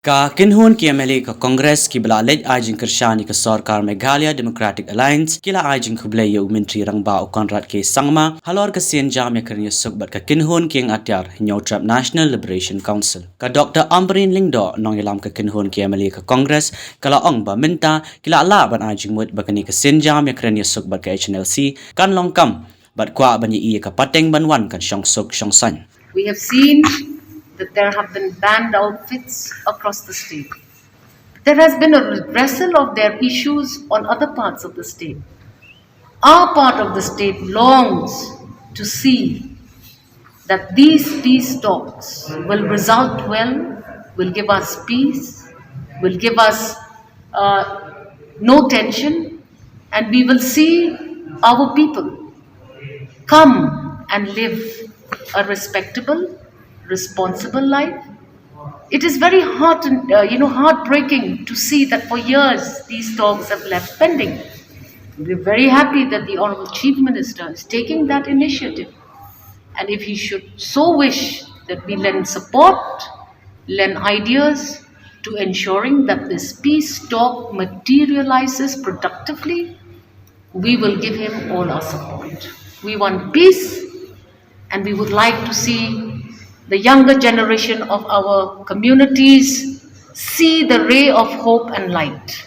Ka kinhun ki MLA ka Congress ki belalej ajing kershani ka Sarkar Meghalaya Democratic Alliance kila ajing khublei ya Menteri Rangba o Konrad ke Sangma halor ka sienjam ïakren ïasuk bat ka kinhun ki ang atyar hinyaw National Liberation Council. Ka Dr. Amberin Lingdo nong ilam ka kinhun ki MLA ka Congress kala ong ba minta kila ala ban ajing mut bakani ka sienjam ïakren ïasuk bat ka HNLC kan longkam bat kwa ban iya ka pateng banwan kan suk san. We have seen that there have been banned outfits across the state. There has been a reversal of their issues on other parts of the state. Our part of the state longs to see that these peace talks will result well, will give us peace, will give us no tension, and we will see our people come and live a respectable, responsible life. It is very heartbreaking to see that for years these talks have left pending. We're very happy that the Honorable Chief Minister is taking that initiative. And if he should so wish that we lend support, lend ideas to ensuring that this peace talk materializes productively, we will give him all our support. We want peace, and we would like to see the younger generation of our communities see the ray of hope and light.